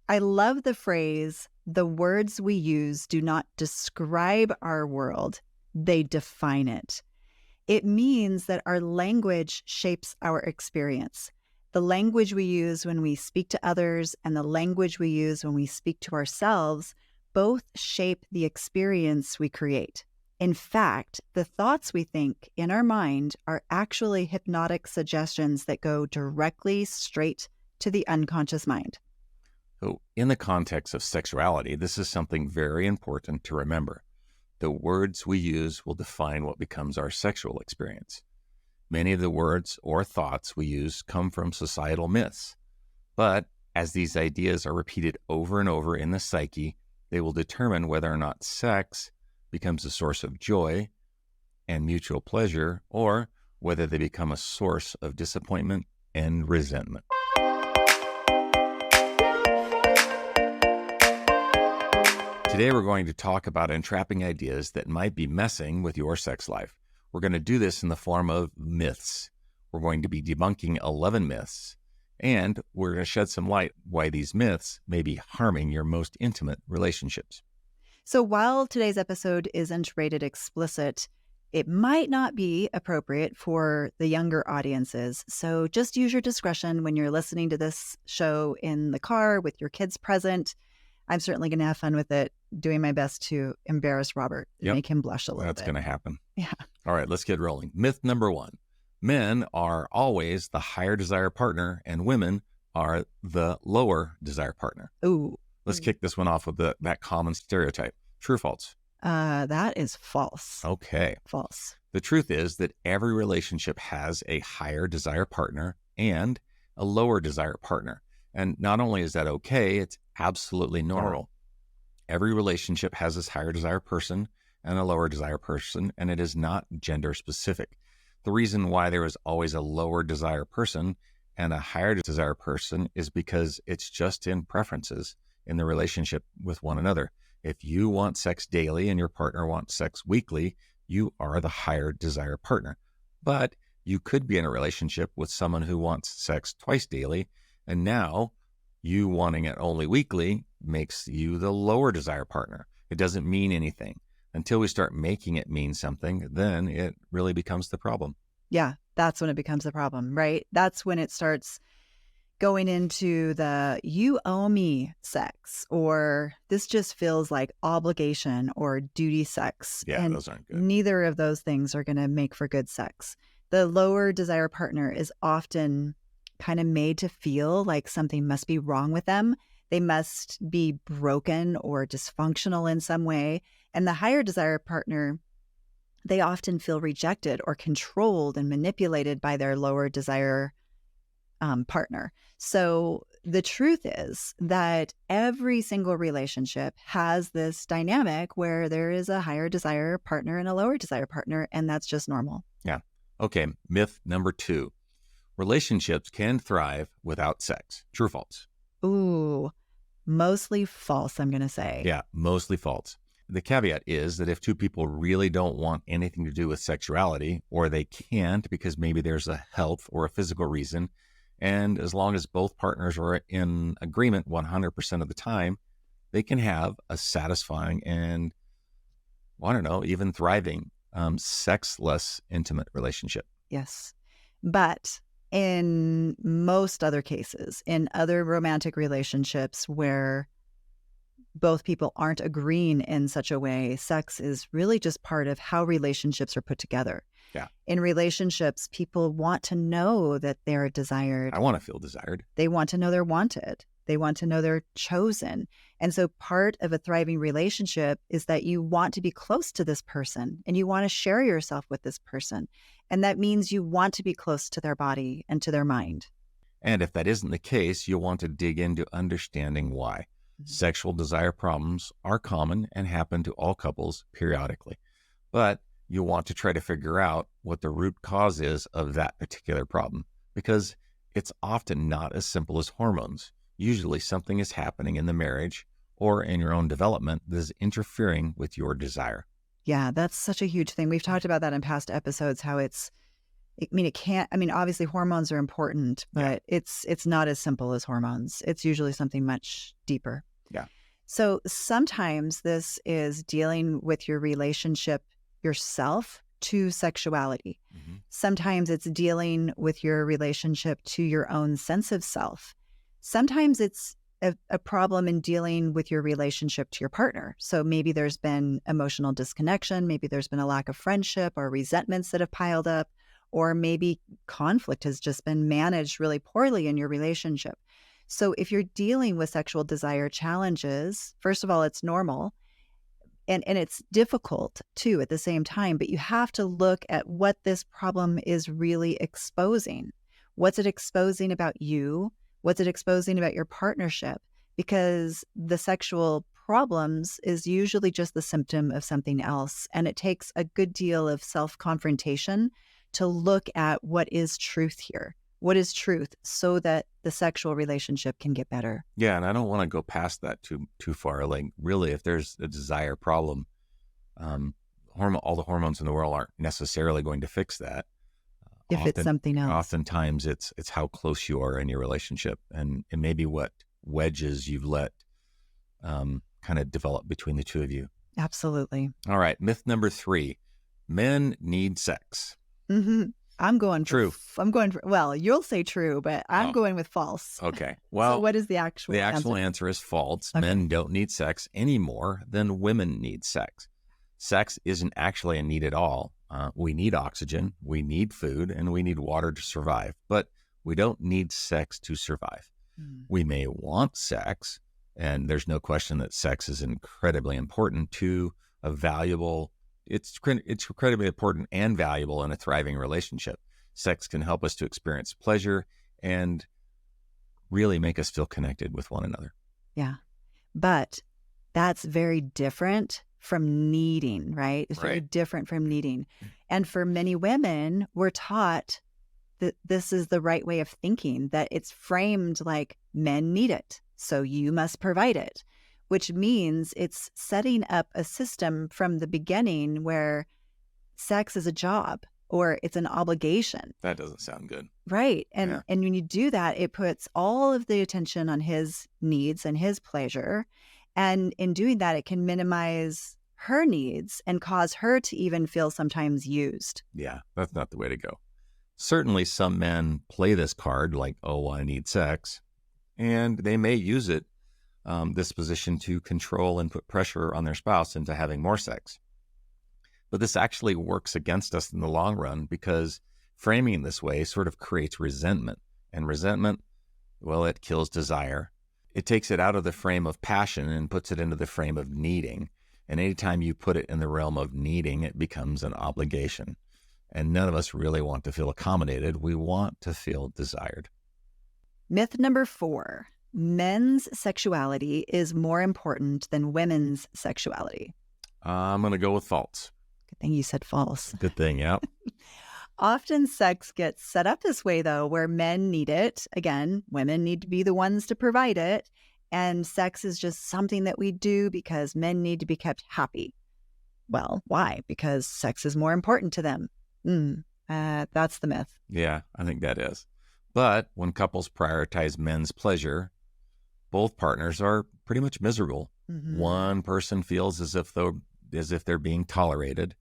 I love the phrase, the words we use do not describe our world, they define it. It means that our language shapes our experience. The language we use when we speak to others and the language we use when we speak to ourselves both shape the experience we create. In fact, the thoughts we think in our mind are actually hypnotic suggestions that go directly straight to the unconscious mind. So in the context of sexuality, this is something very important to remember. The words we use will define what becomes our sexual experience. Many of the words or thoughts we use come from societal myths. But as these ideas are repeated over and over in the psyche, they will determine whether or not sex becomes a source of joy and mutual pleasure, or whether they become a source of disappointment and resentment. Today, we're going to talk about entrapping ideas that might be messing with your sex life. We're going to do this in the form of myths. We're going to be debunking 11 myths, and we're going to shed some light why these myths may be harming your most intimate relationships. So while today's episode isn't rated explicit, it might not be appropriate for the younger audiences. So just use your discretion when you're listening to this show in the car with your kids present. I'm certainly going to have fun with it, doing my best to embarrass Robert and make him blush a little bit. That's going to happen. Yeah. All right, let's get rolling. Myth number 1. Men are always the higher desire partner and women are the lower desire partner. Ooh. Let's kick this one off with that common stereotype. True or false? That is false. Okay. False. The truth is that every relationship has a higher desire partner and a lower desire partner. And not only is that okay, it's absolutely normal. Every relationship has this higher desire person and a lower desire person, and it is not gender specific. The reason why there is always a lower desire person and a higher desire person is because it's just in preferences in the relationship with one another. If you want sex daily and your partner wants sex weekly, you are the higher desire partner. But you could be in a relationship with someone who wants sex twice daily, and now you wanting it only weekly makes you the lower desire partner. It doesn't mean anything. Until we start making it mean something, then it really becomes the problem. Yeah, that's when it becomes the problem, right? That's when it starts going into the you owe me sex, or this just feels like obligation or duty sex. Yeah, and those aren't good. Neither of those things are going to make for good sex. The lower desire partner is often kind of made to feel like something must be wrong with them. They must be broken or dysfunctional in some way. And the higher desire partner, they often feel rejected or controlled and manipulated by their lower desire partner. So the truth is that every single relationship has this dynamic where there is a higher desire partner and a lower desire partner, and that's just normal. Yeah. Okay. Myth number 2. Relationships can thrive without sex. True or false? Ooh, mostly false, I'm going to say. Yeah, mostly false. The caveat is that if two people really don't want anything to do with sexuality, or they can't because maybe there's a health or a physical reason, and as long as both partners are in agreement 100% of the time, they can have a satisfying and, I don't know, even thriving sexless intimate relationship. Yes. But in most other cases, in other romantic relationships where both people aren't agreeing in such a way, sex is really just part of how relationships are put together. Yeah. In relationships, people want to know that they're desired. I want to feel desired. They want to know they're wanted. They want to know they're chosen. And so part of a thriving relationship is that you want to be close to this person and you want to share yourself with this person. And that means you want to be close to their body and to their mind. And if that isn't the case, you'll want to dig into understanding why. Sexual desire problems are common and happen to all couples periodically. But you want to try to figure out what the root cause is of that particular problem, because it's often not as simple as hormones. Usually something is happening in the marriage or in your own development that is interfering with your desire. Yeah, that's such a huge thing. We've talked about that in past episodes, how I mean, it can't, I mean, obviously hormones are important, but it's not as simple as hormones. It's usually something much deeper. Yeah. So sometimes this is dealing with your relationship yourself to sexuality. Mm-hmm. Sometimes it's dealing with your relationship to your own sense of self. Sometimes it's a problem in dealing with your relationship to your partner. So maybe there's been emotional disconnection, maybe there's been a lack of friendship or resentments that have piled up, or maybe conflict has just been managed really poorly in your relationship. So if you're dealing with sexual desire challenges, first of all, it's normal. And it's difficult too at the same time, but you have to look at what this problem is really exposing. What's it exposing about you? What's it exposing about your partnership? Because the sexual problems is usually just the symptom of something else. And it takes a good deal of self-confrontation to look at what is truth here. What is truth so that the sexual relationship can get better? Yeah, and I don't want to go past that too far. Like, really, if there's a desire problem, all the hormones in the world aren't necessarily going to fix that. If it's something else. Oftentimes, it's how close you are in your relationship, and maybe what wedges you've let kind of develop between the two of you. Absolutely. All right, myth number 3: men need sex. Mm-hmm. I'm going true. Well, you'll say true, but I'm going with false. Okay. Well, so what is the actual answer? The actual answer is false. Okay. Men don't need sex any more than women need sex. Sex isn't actually a need at all. We need oxygen, we need food, and we need water to survive, but we don't need sex to survive. We may want sex, and there's no question that sex is incredibly important to a valuable It's incredibly important and valuable in a thriving relationship. Sex can help us to experience pleasure and really make us feel connected with one another. Yeah. But that's very different from needing, right? It's very different from needing. And for many women, we're taught that this is the right way of thinking, that it's framed like men need it, so you must provide it, which means it's setting up a system from the beginning where sex is a job or it's an obligation. That doesn't sound good. Right. And when you do that, it puts all of the attention on his needs and his pleasure. And in doing that, it can minimize her needs and cause her to even feel sometimes used. Yeah, that's not the way to go. Certainly some men play this card like, oh, I need sex, and they may use it, this position, to control and put pressure on their spouse into having more sex. But this actually works against us in the long run, because framing it this way sort of creates resentment. And resentment, well, it kills desire. It takes it out of the frame of passion and puts it into the frame of needing. And anytime you put it in the realm of needing, it becomes an obligation. And none of us really want to feel accommodated. We want to feel desired. Myth number 4. Men's sexuality is more important than women's sexuality. I'm going to go with false. Good thing you said false. Good thing, yeah. Often sex gets set up this way, though, where men need it. Again, women need to be the ones to provide it. And sex is just something that we do because men need to be kept happy. Well, why? Because sex is more important to them. That's the myth. Yeah, I think that is. But when couples prioritize men's pleasure, both partners are pretty much miserable. Mm-hmm. One person feels as if they're being tolerated,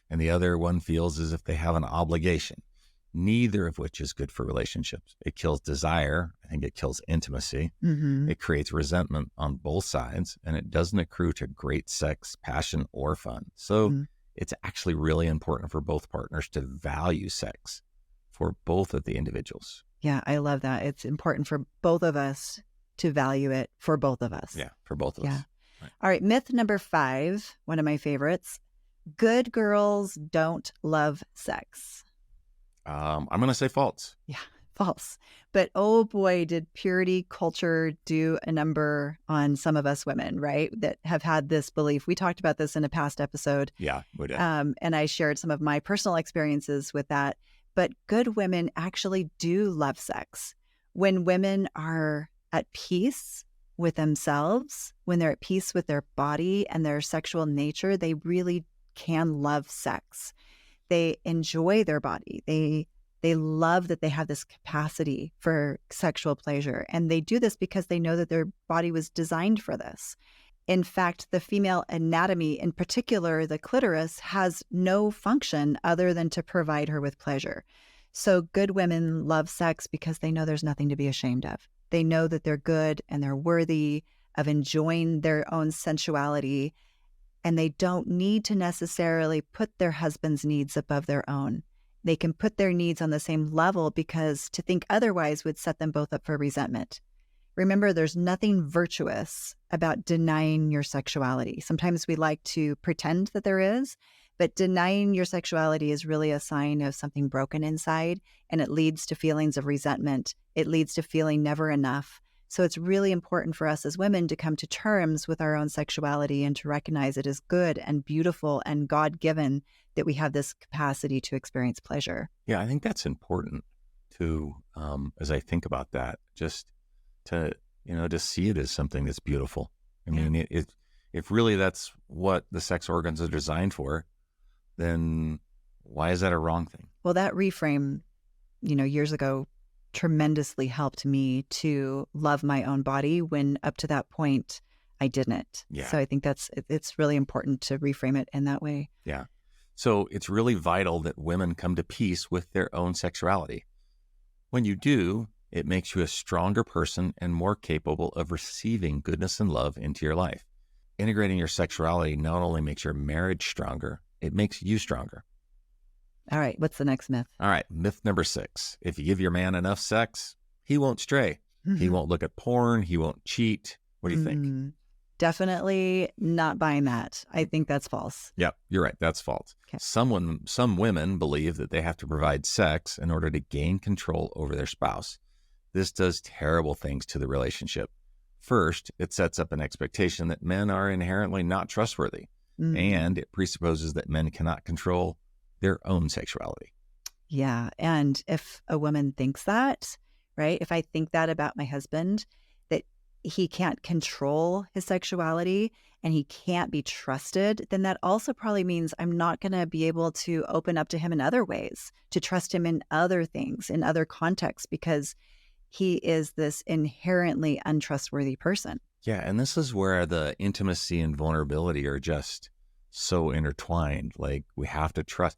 and the other one feels as if they have an obligation, neither of which is good for relationships. It kills desire. I think it kills intimacy. Mm-hmm. It creates resentment on both sides, and it doesn't accrue to great sex, passion, or fun. So it's actually really important for both partners to value sex for both of the individuals. Yeah, I love that. It's important for both of us to value it for both of us. Yeah, for both of us. Right. All right, myth number 5, one of my favorites. Good girls don't love sex. I'm going to say false. Yeah, false. But oh boy, did purity culture do a number on some of us women, right? That have had this belief. We talked about this in a past episode. Yeah, we did. And I shared some of my personal experiences with that. But good women actually do love sex. When women are at peace with themselves, when they're at peace with their body and their sexual nature, they really can love sex. They enjoy their body. They They love that they have this capacity for sexual pleasure. And they do this because they know that their body was designed for this. In fact, the female anatomy, in particular, the clitoris, has no function other than to provide her with pleasure. So good women love sex because they know there's nothing to be ashamed of. They know that they're good and they're worthy of enjoying their own sensuality, and they don't need to necessarily put their husband's needs above their own. They can put their needs on the same level because to think otherwise would set them both up for resentment. Remember, there's nothing virtuous about denying your sexuality. Sometimes we like to pretend that there is, but denying your sexuality is really a sign of something broken inside, and it leads to feelings of resentment. It leads to feeling never enough. So it's really important for us as women to come to terms with our own sexuality and to recognize it as good and beautiful and God-given that we have this capacity to experience pleasure. Yeah, I think that's important to, as I think about that, just to, to see it as something that's beautiful. I mean, if really that's what the sex organs are designed for, then why is that a wrong thing? Well, that reframe, years ago tremendously helped me to love my own body when up to that point I didn't. Yeah. So I think it's really important to reframe it in that way. Yeah. So it's really vital that women come to peace with their own sexuality. When you do, it makes you a stronger person and more capable of receiving goodness and love into your life. Integrating your sexuality not only makes your marriage stronger, it makes you stronger. All right. What's the next myth? All right. Myth number 6. If you give your man enough sex, he won't stray. He won't look at porn. He won't cheat. What do you think? Definitely not buying that. I think that's false. Yep, you're right. That's false. Okay. Some women believe that they have to provide sex in order to gain control over their spouse. This does terrible things to the relationship. First, it sets up an expectation that men are inherently not trustworthy, and it presupposes that men cannot control their own sexuality. Yeah. And if a woman thinks that, right, if I think that about my husband, that he can't control his sexuality and he can't be trusted, then that also probably means I'm not going to be able to open up to him in other ways, to trust him in other things, in other contexts, because he is this inherently untrustworthy person. Yeah, and this is where the intimacy and vulnerability are just so intertwined. Like, we have to trust.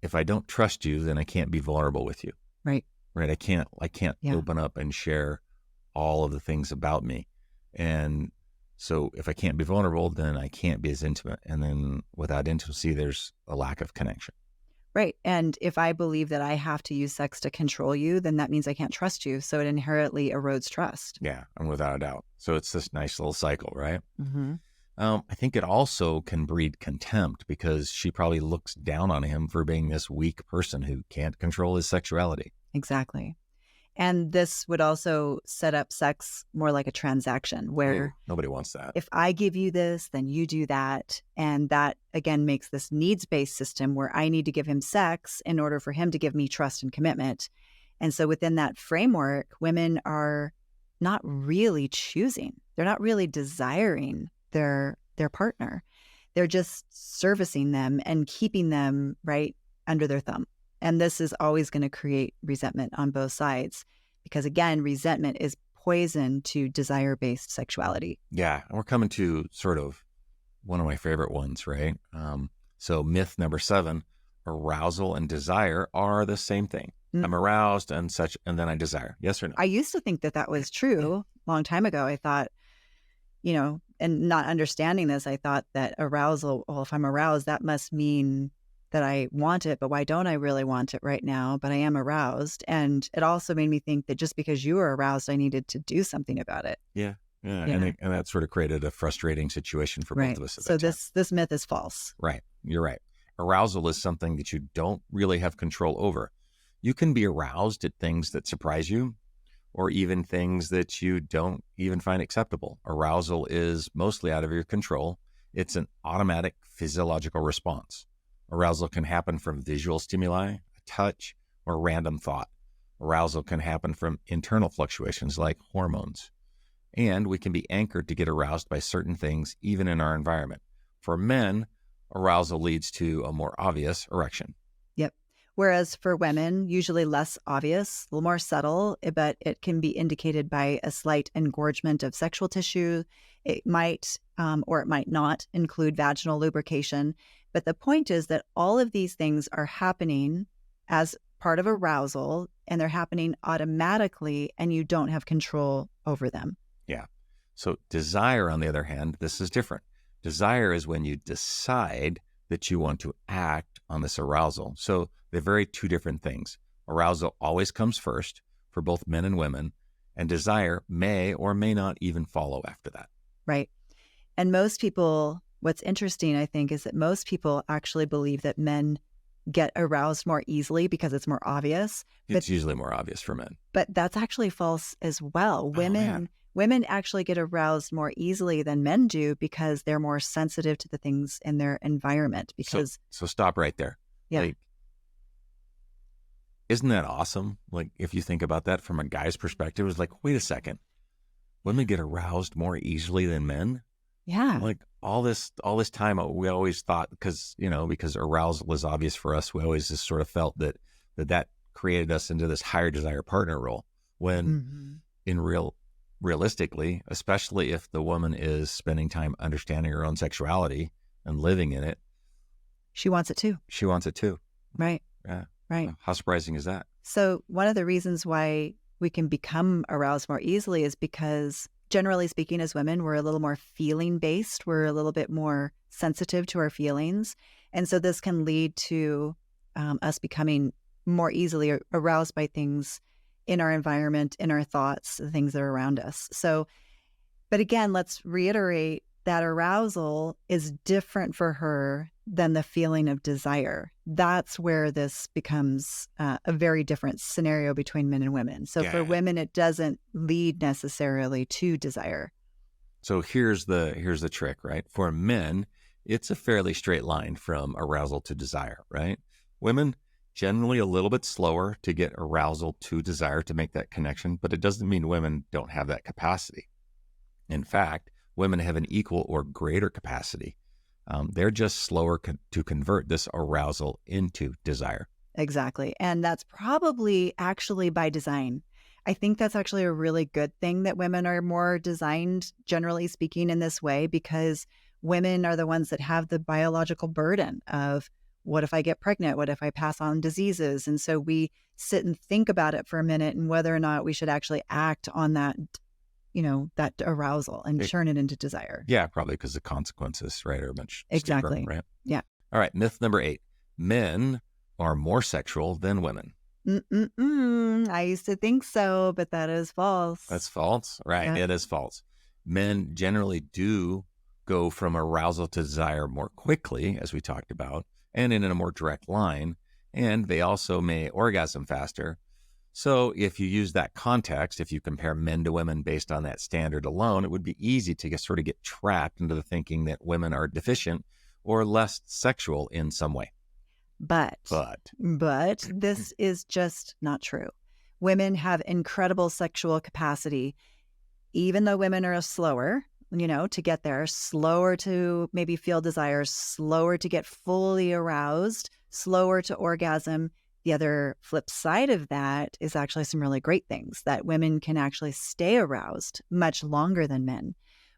If I don't trust you, then I can't be vulnerable with you. Right. Right. I can't open up and share all of the things about me. And so if I can't be vulnerable, then I can't be as intimate. And then without intimacy, there's a lack of connection. Right. And if I believe that I have to use sex to control you, then that means I can't trust you. So it inherently erodes trust. Yeah, and without a doubt. So it's this nice little cycle, right? Mm-hmm. I think it also can breed contempt because she probably looks down on him for being this weak person who can't control his sexuality. Exactly. And this would also set up sex more like a transaction where nobody wants that. If I give you this, then you do that. And that, again, makes this needs-based system where I need to give him sex in order for him to give me trust and commitment. And so within that framework, women are not really choosing. They're not really desiring their partner. They're just servicing them and keeping them right under their thumb. And this is always going to create resentment on both sides because, again, resentment is poison to desire-based sexuality. Yeah. And we're coming to sort of one of my favorite ones, right? So myth number 7, arousal and desire are the same thing. I'm aroused and such, and then I desire. Yes or no? I used to think that that was true a long time ago. I thought, and not understanding this, I thought that arousal, well, if I'm aroused, that must mean that I want it, but why don't I really want it right now? But I am aroused. And it also made me think that just because you were aroused, I needed to do something about it. Yeah. And that sort of created a frustrating situation for both of us. So this myth is false. Right. You're right. Arousal is something that you don't really have control over. You can be aroused at things that surprise you, or even things that you don't even find acceptable. Arousal is mostly out of your control. It's an automatic physiological response. Arousal can happen from visual stimuli, a touch, or random thought. Arousal can happen from internal fluctuations like hormones. And we can be anchored to get aroused by certain things, even in our environment. For men, arousal leads to a more obvious erection. Yep. Whereas for women, usually less obvious, a little more subtle, but it can be indicated by a slight engorgement of sexual tissue. It might or it might not include vaginal lubrication. But the point is that all of these things are happening as part of arousal, and they're happening automatically, and you don't have control over them. Yeah. So desire, on the other hand, this is different. Desire is when you decide that you want to act on this arousal. So they're very two different things. Arousal always comes first for both men and women, and desire may or may not even follow after that. Right. And most people, what's interesting, I think, is that most people actually believe that men get aroused more easily because it's more obvious. It's usually more obvious for men. But that's actually false as well. Women actually get aroused more easily than men do because they're more sensitive to the things in their environment. Because so stop right there. Yeah. Like, isn't that awesome? Like, if you think about that from a guy's perspective, it's like, wait a second, women get aroused more easily than men? Yeah. Like all this time, we always thought because arousal is obvious for us, we always just sort of felt that created us into this higher desire partner role. When realistically, especially if the woman is spending time understanding her own sexuality and living in it, she wants it too. She wants it too. Right. Yeah. Right. How surprising is that? So one of the reasons why we can become aroused more easily is because, generally speaking, as women, we're a little more feeling based. We're a little bit more sensitive to our feelings. And so this can lead to us becoming more easily aroused by things in our environment, in our thoughts, the things that are around us. So, but again, let's reiterate that arousal is different for her than the feeling of desire. That's where this becomes a very different scenario between men and women. So for women, it doesn't lead necessarily to desire. So here's the trick, right? For men, it's a fairly straight line from arousal to desire, right? Women, generally a little bit slower to get arousal to desire, to make that connection, but it doesn't mean women don't have that capacity. In fact, women have an equal or greater capacity. They're just slower to convert this arousal into desire. Exactly. And that's probably actually by design. I think that's actually a really good thing that women are more designed, generally speaking, in this way, because women are the ones that have the biological burden of, what if I get pregnant? What if I pass on diseases? And so we sit and think about it for a minute and whether or not we should actually act on that, that arousal and turn it into desire. Yeah, probably because the consequences, right, are much exactly steeper, right? Yeah. All right. Myth number 8. Men are more sexual than women. I used to think so, but that is false. That's false? Right. Yeah. It is false. Men generally do go from arousal to desire more quickly, as we talked about, and in a more direct line. And they also may orgasm faster. So if you use that context, if you compare men to women based on that standard alone, it would be easy to sort of get trapped into the thinking that women are deficient or less sexual in some way. But this is just not true. Women have incredible sexual capacity, even though women are slower, to get there, slower to maybe feel desire, slower to get fully aroused, slower to orgasm. The other flip side of that is actually some really great things, that women can actually stay aroused much longer than men.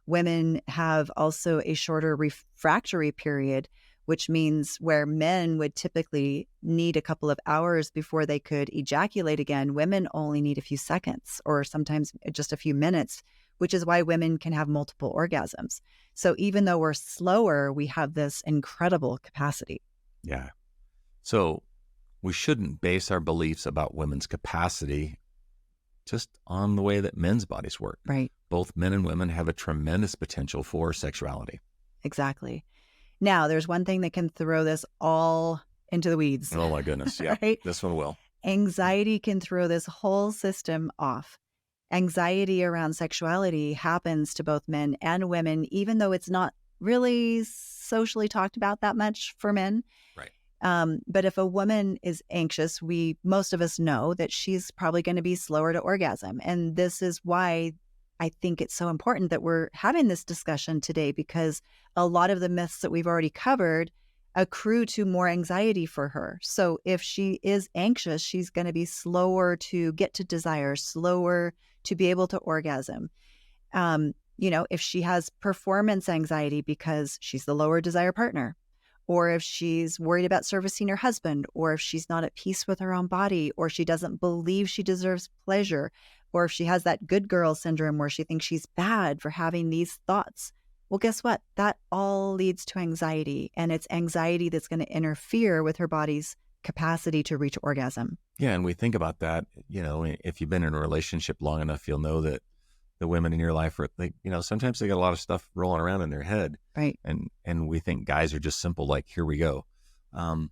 Women have also a shorter refractory period, which means where men would typically need a couple of hours before they could ejaculate again, women only need a few seconds or sometimes just a few minutes, which is why women can have multiple orgasms. So even though we're slower, we have this incredible capacity. Yeah. So we shouldn't base our beliefs about women's capacity just on the way that men's bodies work. Right. Both men and women have a tremendous potential for sexuality. Exactly. Now, there's one thing that can throw this all into the weeds. Oh, my goodness. Yeah. Right? This one will. Anxiety can throw this whole system off. Anxiety around sexuality happens to both men and women, even though it's not really socially talked about that much for men. Right. But if a woman is anxious, most of us know that she's probably going to be slower to orgasm. And this is why I think it's so important that we're having this discussion today, because a lot of the myths that we've already covered accrue to more anxiety for her. So if she is anxious, she's going to be slower to get to desire, slower to be able to orgasm. If she has performance anxiety because she's the lower desire partner, or if she's worried about servicing her husband, or if she's not at peace with her own body, or she doesn't believe she deserves pleasure, or if she has that good girl syndrome where she thinks she's bad for having these thoughts. Well, guess what? That all leads to anxiety, and it's anxiety that's going to interfere with her body's capacity to reach orgasm. Yeah, and we think about that, if you've been in a relationship long enough, you'll know that the women in your life are, sometimes they got a lot of stuff rolling around in their head. Right. And we think guys are just simple, like, here we go. And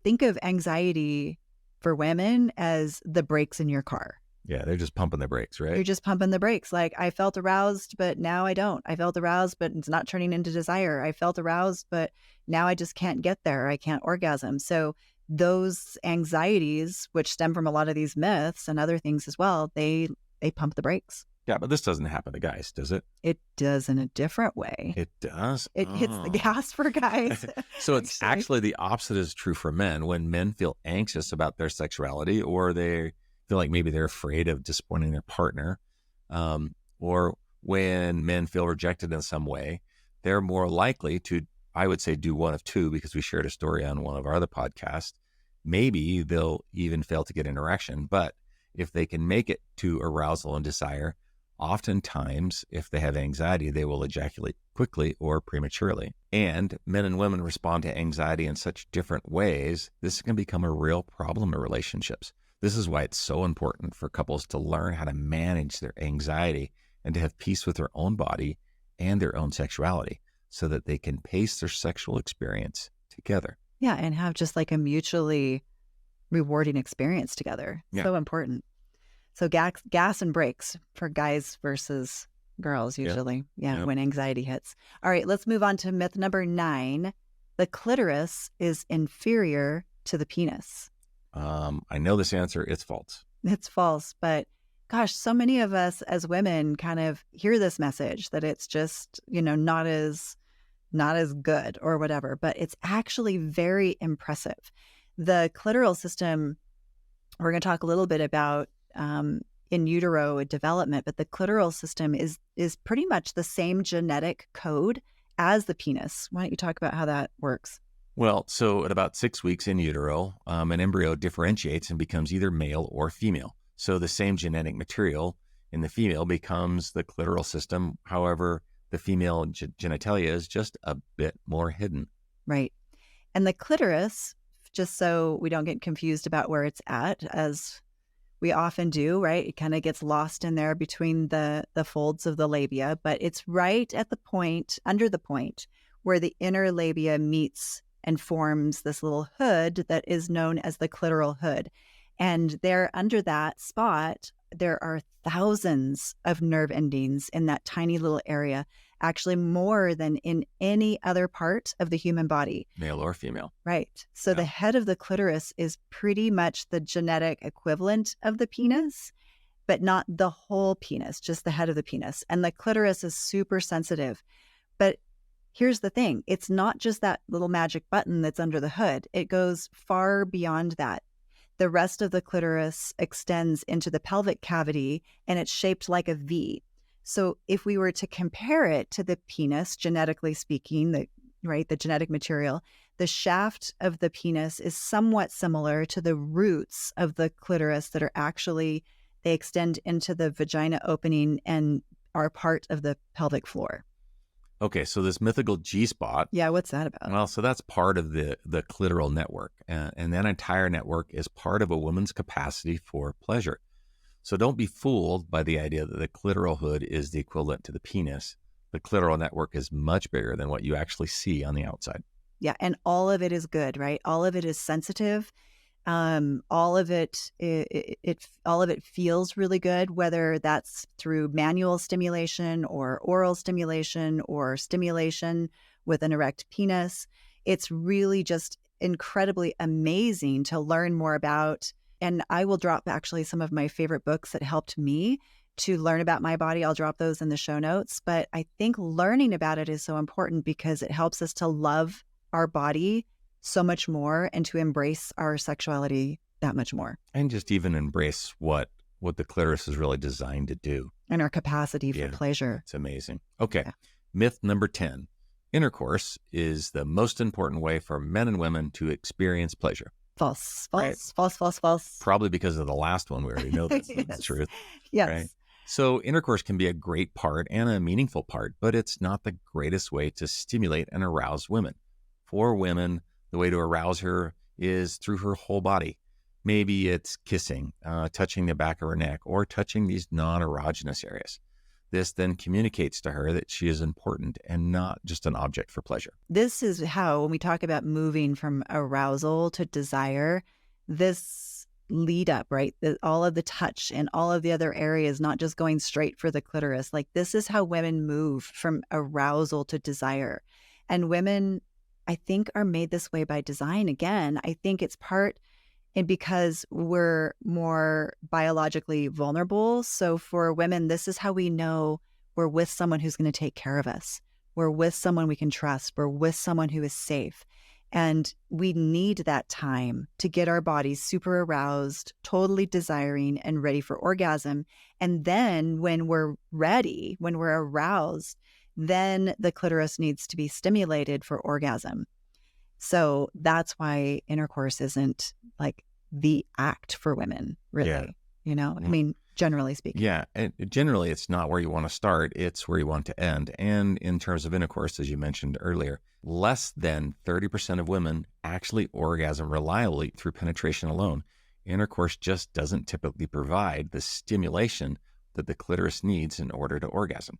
think of anxiety for women as the brakes in your car. Yeah, they're just pumping the brakes, right? You're just pumping the brakes. Like, I felt aroused, but now I don't. I felt aroused, but it's not turning into desire. I felt aroused, but now I just can't get there. I can't orgasm. So those anxieties, which stem from a lot of these myths and other things as well, they pump the brakes. Yeah, but this doesn't happen to guys, does it? It does in a different way. It does? It hits the gas for guys. So it's actually the opposite is true for men. When men feel anxious about their sexuality, or they feel like maybe they're afraid of disappointing their partner, or when men feel rejected in some way, they're more likely to, I would say, do one of two, because we shared a story on one of our other podcasts. Maybe they'll even fail to get an erection, but if they can make it to arousal and desire, oftentimes, if they have anxiety, they will ejaculate quickly or prematurely. And men and women respond to anxiety in such different ways, this can become a real problem in relationships. This is why it's so important for couples to learn how to manage their anxiety and to have peace with their own body and their own sexuality, so that they can pace their sexual experience together. Yeah, and have just like a mutually rewarding experience together. Yeah. So important. So gas and brakes for guys versus girls usually. Yeah, when anxiety hits. All right, let's move on to myth number 9. The clitoris is inferior to the penis. I know this answer. It's false. It's false, but gosh, so many of us as women kind of hear this message that it's just, not as good or whatever, but it's actually very impressive. The clitoral system, we're going to talk a little bit about in utero development, but the clitoral system is pretty much the same genetic code as the penis. Why don't you talk about how that works? Well, so at about 6 weeks in utero, an embryo differentiates and becomes either male or female. So the same genetic material in the female becomes the clitoral system. However, the female genitalia is just a bit more hidden. Right. And the clitoris, just so we don't get confused about where it's at, as we often do, right? It kind of gets lost in there between the folds of the labia, but it's right at the point, under the point, where the inner labia meets and forms this little hood that is known as the clitoral hood. And there, under that spot, there are thousands of nerve endings in that tiny little area, actually more than in any other part of the human body. Male or female. Right. So the head of the clitoris is pretty much the genetic equivalent of the penis, but not the whole penis, just the head of the penis. And the clitoris is super sensitive. But here's the thing. It's not just that little magic button that's under the hood. It goes far beyond that. The rest of the clitoris extends into the pelvic cavity, and it's shaped like a V. So if we were to compare it to the penis, genetically speaking, the genetic material, the shaft of the penis is somewhat similar to the roots of the clitoris that are actually, they extend into the vagina opening and are part of the pelvic floor. Okay, so this mythical G-spot. Yeah, what's that about? Well, so that's part of the clitoral network. And that entire network is part of a woman's capacity for pleasure. So don't be fooled by the idea that the clitoral hood is the equivalent to the penis. The clitoral network is much bigger than what you actually see on the outside. Yeah, and all of it is good, right? All of it is sensitive. All of it feels really good, whether that's through manual stimulation or oral stimulation or stimulation with an erect penis. It's really just incredibly amazing to learn more about. And I will drop actually some of my favorite books that helped me to learn about my body. I'll drop those in the show notes. But I think learning about it is so important because it helps us to love our body so much more and to embrace our sexuality that much more. And just even embrace what the clitoris is really designed to do. And our capacity for pleasure. It's amazing. Okay. Myth number 10. Intercourse is the most important way for men and women to experience pleasure. False. Right. False. Probably because of the last one. We already know that's the truth. Yes. Right? So intercourse can be a great part and a meaningful part, but it's not the greatest way to stimulate and arouse women. For women, the way to arouse her is through her whole body. Maybe it's kissing, touching the back of her neck, or touching these non-erogenous areas. This then communicates to her that she is important and not just an object for pleasure. This is how, when we talk about moving from arousal to desire, this lead up, right? All of the touch and all of the other areas, not just going straight for the clitoris. Like, this is how women move from arousal to desire. And women, I think, are made this way by design. Again, I think it's part and because we're more biologically vulnerable. So for women, this is how we know we're with someone who's going to take care of us. We're with someone we can trust. We're with someone who is safe. And we need that time to get our bodies super aroused, totally desiring and ready for orgasm. And then when we're ready, when we're aroused, then the clitoris needs to be stimulated for orgasm. So that's why intercourse isn't like the act for women, really, I mean, generally speaking. Yeah. And generally, it's not where you want to start. It's where you want to end. And in terms of intercourse, as you mentioned earlier, less than 30% of women actually orgasm reliably through penetration alone. Intercourse just doesn't typically provide the stimulation that the clitoris needs in order to orgasm.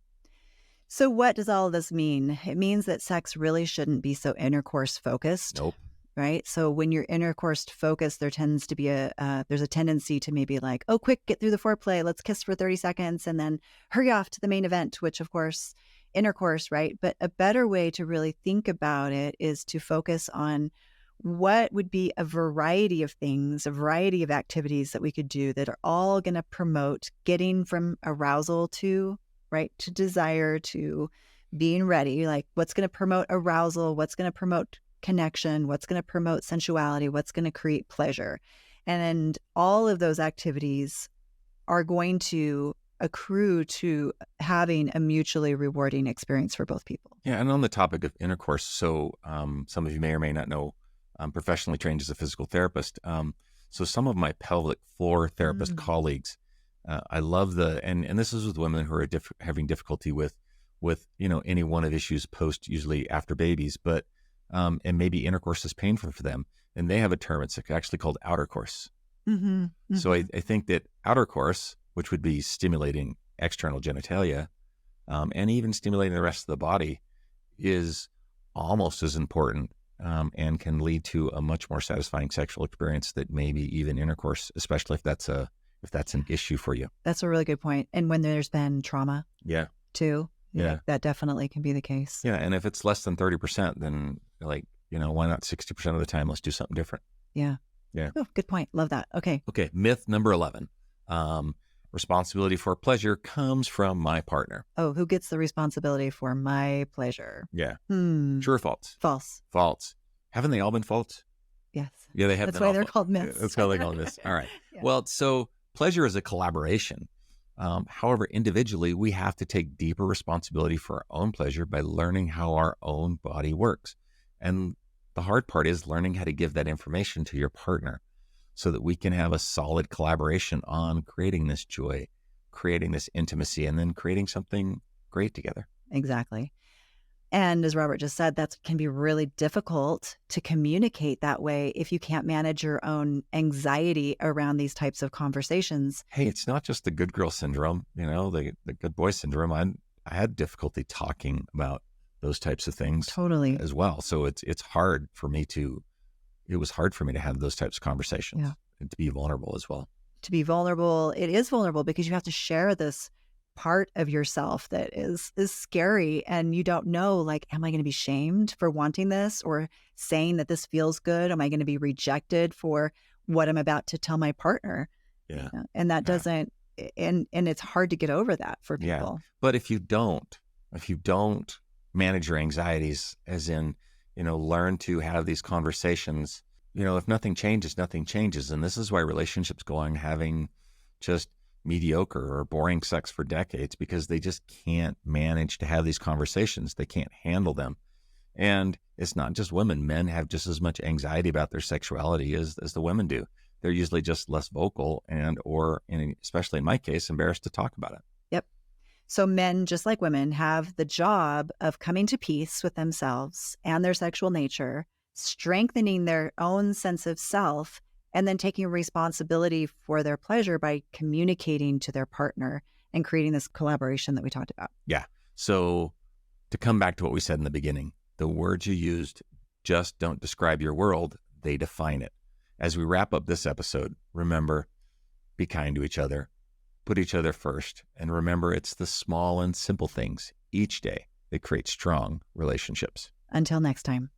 So what does all of this mean? It means that sex really shouldn't be so intercourse focused. Nope. Right? So when you're intercourse focused, there tends to be there's a tendency to maybe like, oh, quick, get through the foreplay. Let's kiss for 30 seconds and then hurry off to the main event, which of course, intercourse, right? But a better way to really think about it is to focus on what would be a variety of things, a variety of activities that we could do that are all going to promote getting from arousal to, right, to desire, to being ready. Like, what's going to promote arousal? What's going to promote connection? What's going to promote sensuality? What's going to create pleasure? And all of those activities are going to accrue to having a mutually rewarding experience for both people. Yeah. And on the topic of intercourse, so some of you may or may not know, I'm professionally trained as a physical therapist. So some of my pelvic floor therapist colleagues, I love and this is with women who are having difficulty with any one of issues post, usually after babies, but and maybe intercourse is painful for them, and they have a term. It's actually called outer course. Mm-hmm, mm-hmm. So I think that outer course, which would be stimulating external genitalia, and even stimulating the rest of the body, is almost as important and can lead to a much more satisfying sexual experience that maybe even intercourse, especially if that's an issue for you. That's a really good point. And when there's been trauma, too, that definitely can be the case. Yeah, and if it's less than 30%, then why not 60% of the time? Let's do something different. Yeah. Oh, good point. Love that. Okay. Myth number 11. Responsibility for pleasure comes from my partner. Oh, who gets the responsibility for my pleasure? Yeah. True or false? False. False. Haven't they all been false? Yes. Yeah, they have. That's why they're called myths. That's why they're called myths. All right. Yeah. Well, so pleasure is a collaboration. However, individually, we have to take deeper responsibility for our own pleasure by learning how our own body works. And the hard part is learning how to give that information to your partner so that we can have a solid collaboration on creating this joy, creating this intimacy, and then creating something great together. Exactly. And as Robert just said, that can be really difficult to communicate that way if you can't manage your own anxiety around these types of conversations. Hey, it's not just the good girl syndrome, the good boy syndrome. I had difficulty talking about those types of things totally as well. So it was hard for me to have those types of conversations and to be vulnerable as well. To be vulnerable, it is vulnerable because you have to share this part of yourself that is scary, and you don't know, like, am I going to be shamed for wanting this or saying that this feels good? Am I going to be rejected for what I'm about to tell my partner? Yeah. And that doesn't, and it's hard to get over that for people. But if you don't manage your anxieties, as in, learn to have these conversations. If nothing changes, nothing changes. And this is why relationships go on having just mediocre or boring sex for decades, because they just can't manage to have these conversations. They can't handle them. And it's not just women. Men have just as much anxiety about their sexuality as the women do. They're usually just less vocal especially in my case, embarrassed to talk about it. Yep. So men, just like women, have the job of coming to peace with themselves and their sexual nature, strengthening their own sense of self, and then taking responsibility for their pleasure by communicating to their partner and creating this collaboration that we talked about. Yeah. So to come back to what we said in the beginning, the words you used just don't describe your world, they define it. As we wrap up this episode, remember, be kind to each other, put each other first, and remember it's the small and simple things each day that create strong relationships. Until next time.